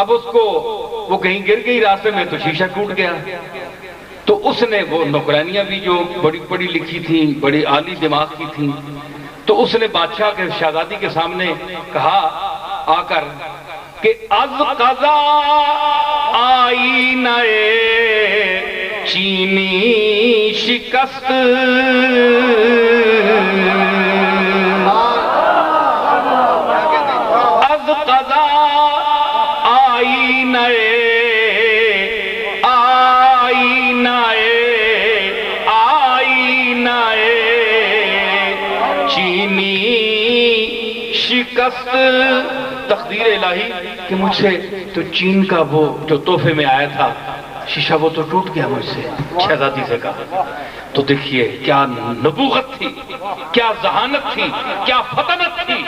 اب اس کو وہ کہیں گر گئی راستے میں تو شیشہ ٹوٹ گیا. تو اس نے وہ نوکرانیاں بھی جو بڑی پڑھی لکھی تھیں، بڑی عالی دماغ کی تھیں، تو اس نے بادشاہ کے شہزادی کے سامنے کہا آ کر کہ از قضا آئینہ چینی شکست، از قضا آئینہ شکست. تقدیر الہی کہ مجھ سے تو چین کا وہ جو تحفے میں آیا تھا شیشہ وہ تو ٹوٹ گیا مجھ سے. شہزادی سے کہا تو دیکھیے کیا نبوغت تھی، کیا ذہانت تھی، کیا فطنت تھی.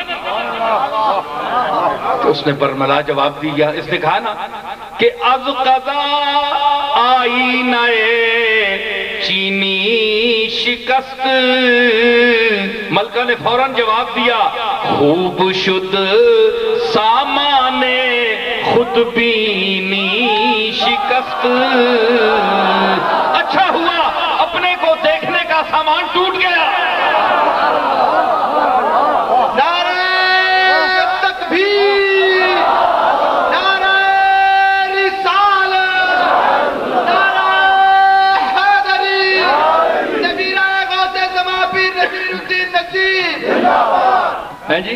تو اس نے برملا جواب دیا. اس نے کہا نا کہ از قضا آئینہ چینی شکست. ملکہ نے فوراً جواب دیا خوب شد سامان خود بینی شکست. اچھا ہوا اپنے کو دیکھنے کا سامان ٹوٹ گیا. جی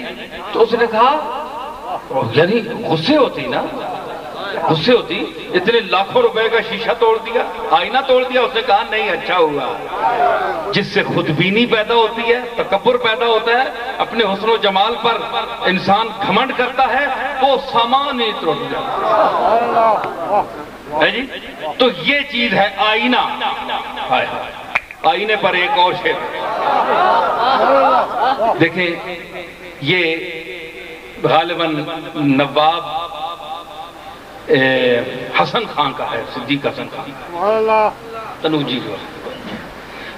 تو اس نے کہا یعنی غصے ہوتی نا، غصے ہوتی، اتنے لاکھوں روپے کا شیشہ توڑ دیا، آئینہ توڑ دیا. اس نے کہا نہیں اچھا ہوا. جس سے خودبینی پیدا ہوتی ہے، تکبر پیدا ہوتا ہے، اپنے حسن و جمال پر انسان گھمنڈ کرتا ہے، وہ سامان ہی توڑ جاتا ہے. جی تو یہ چیز ہے آئینہ. آئینے پر ایک اور شعر دیکھیں، یہ غالباً نواب حسن خان کا ہے، صدیق حسن خان تنوجی جو ہے.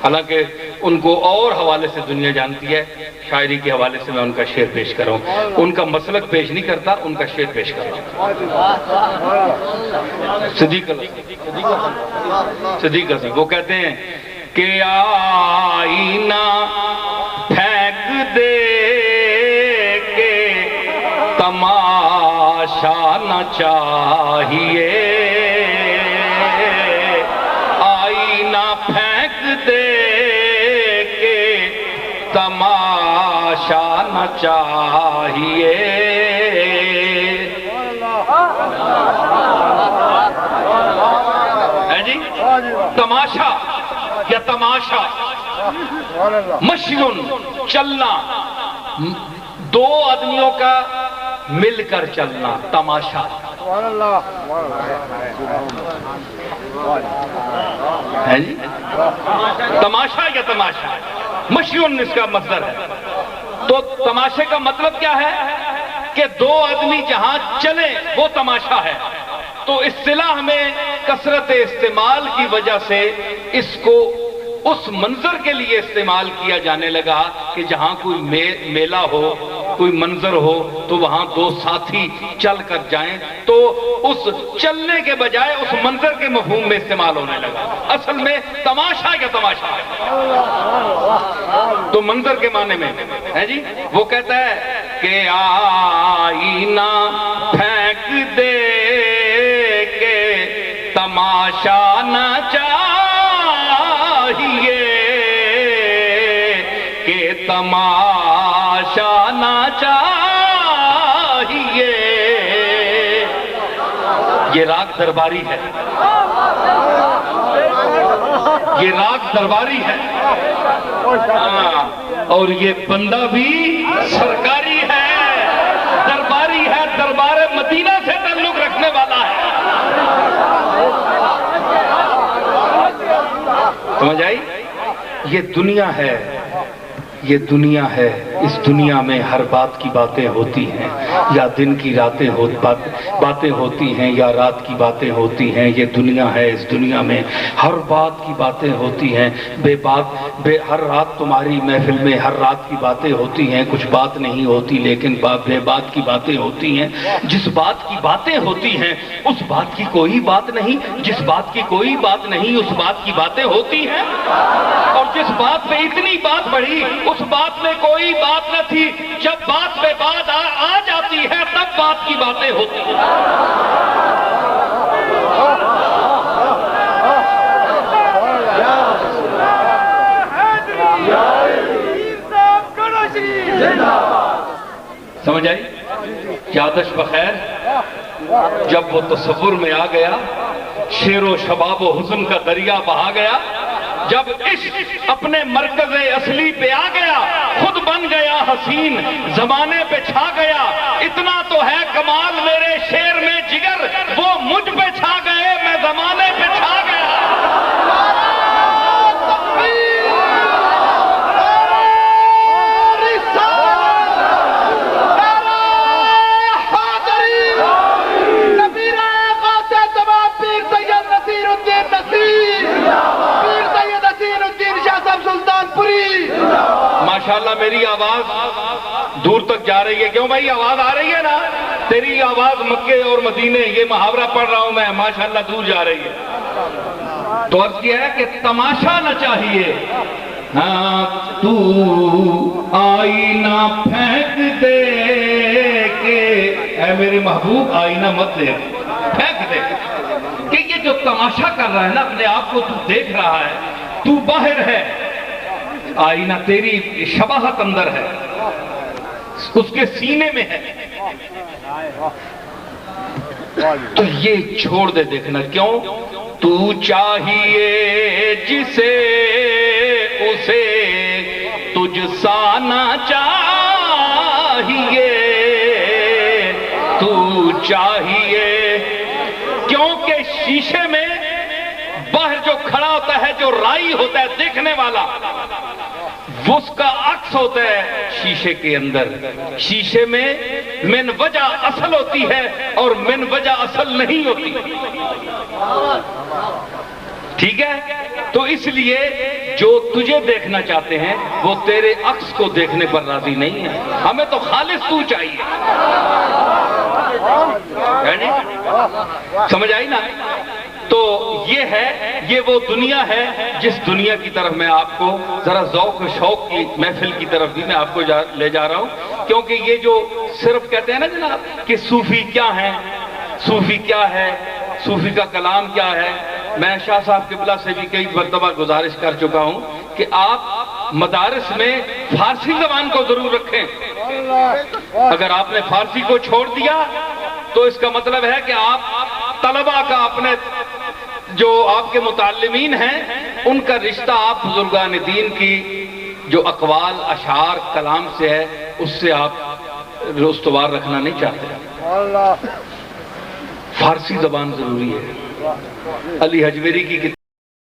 حالانکہ ان کو اور حوالے سے دنیا جانتی ہے، شاعری کے حوالے سے میں ان کا شعر پیش کر رہا ہوں. ان کا مسلک پیش نہیں کرتا، ان کا شعر پیش کر رہا ہوں. صدیق حسن وہ کہتے ہیں کہ آئینہ پھینک دے کے تماشا نہ چاہیے، آئینہ پھینک دے کے تماشا نہ چاہیے. جی تماشا یا تماشا، مشیون چلنا، دو آدمیوں کا مل کر چلنا تماشا. ہے جی تماشا یا تماشا، مشیون اس کا مصدر ہے. تو تماشے کا مطلب کیا ہے کہ دو آدمی جہاں چلیں وہ تماشا ہے. تو اصطلاح میں کثرت استعمال کی وجہ سے اس کو اس منظر کے لیے استعمال کیا جانے لگا کہ جہاں کوئی میلہ ہو، کوئی منظر ہو تو وہاں دو ساتھی چل کر جائیں. تو اس چلنے کے بجائے اس منظر کے مفہوم میں استعمال ہونے لگا. اصل میں تماشا یا تماشا ہے تو منظر کے معنی میں ہے. جی وہ کہتا ہے کہ آئینہ پھینک دے کے تماشا نہ چاہیے، کہ تماشا نہ چاہیے. یہ راگ درباری ہے، یہ راگ درباری ہے. اور یہ بندہ بھی سرکاری ہے، درباری ہے، دربار مدینہ سے تعلق رکھنے والا ہے. سمجھ آئی؟ یہ دنیا ہے، یہ دنیا ہے، اس دنیا میں ہر بات کی باتیں ہوتی ہیں، یا دن کی باتیں ہوتی ہیں، یا رات کی باتیں ہوتی ہیں. یہ دنیا ہے، اس دنیا میں ہر بات کی باتیں ہوتی ہیں. ہر رات تمہاری محفل میں ہر رات کی باتیں ہوتی ہیں. کچھ بات نہیں ہوتی لیکن بے بات کی باتیں ہوتی ہیں. جس بات کی باتیں ہوتی ہیں اس بات کی کوئی بات نہیں، جس بات کی کوئی بات نہیں اس بات کی باتیں ہوتی ہیں. اور جس بات پہ اتنی بات بڑھی اس بات میں کوئی بات نہ تھی. جب بات پہ بات آ جاتی ہے تب بات کی باتیں ہوتی ہیں. سمجھ آئی؟ یادش بخیر. جب وہ تصور میں آ گیا، شیر و شباب و حزن کا دریا بہا گیا. جب عشق اپنے مرکز اصلی پہ آ گیا، خود بن گیا حسین، زمانے پہ چھا گیا. اتنا تو ہے کمال میرے شیر میں جگر، وہ مجھ پہ چھا گئے میں زمانے پہ چھا گیا. ماشاءاللہ میری آواز دور تک جا رہی ہے. کیوں بھائی آواز آ رہی ہے نا؟ تیری آواز مکے اور مدینے، یہ محاورہ پڑھ رہا ہوں میں، ماشاءاللہ دور جا رہی ہے. تو عرض کیا ہے کہ تماشا نہ چاہیے. ہاں تو آئینہ پھینک دے کہ اے میرے محبوب آئینہ مت دے، پھینک دے. کہ یہ جو تماشا کر رہا ہے نا، اپنے آپ کو تو دیکھ رہا ہے، تو باہر ہے، آئینہ تیری شباہت اندر ہے، اس کے سینے میں ہے. تو یہ چھوڑ دے دیکھنا. کیوں؟ تو چاہیے جسے اسے تجھ سا نہ چاہیے. تو چاہیے کیونکہ شیشے میں باہر جو کھڑا ہوتا ہے، جو رائی ہوتا ہے دیکھنے والا، وہ اس کا عکس ہوتا ہے شیشے کے اندر. شیشے میں من وجہ اصل ہوتی ہے اور من وجہ اصل نہیں ہوتی. ٹھیک ہے؟ تو اس لیے جو تجھے دیکھنا چاہتے ہیں وہ تیرے عکس کو دیکھنے پر راضی نہیں ہے. ہمیں تو خالص تو چاہیے. سمجھ آئی نا؟ تو یہ ہے، یہ وہ دنیا ہے جس دنیا کی طرف میں آپ کو ذرا ذوق و شوق کی محفل کی طرف بھی میں آپ کو لے جا رہا ہوں. کیونکہ یہ جو صرف کہتے ہیں نا جناب کہ صوفی کیا ہے، صوفی کیا ہے، صوفی کا کلام کیا ہے، میں شاہ صاحب قبلہ سے بھی کئی مرتبہ گزارش کر چکا ہوں کہ آپ مدارس میں فارسی زبان کو ضرور رکھیں. اگر آپ نے فارسی کو چھوڑ دیا تو اس کا مطلب ہے کہ آپ طلبہ کا، اپنے جو آپ کے متعلمین ہیں ان کا رشتہ آپ بزرگان دین کی جو اقوال، اشعار، کلام سے ہے اس سے آپ استوار رکھنا نہیں چاہتے. فارسی زبان ضروری ہے. علی حجویری کی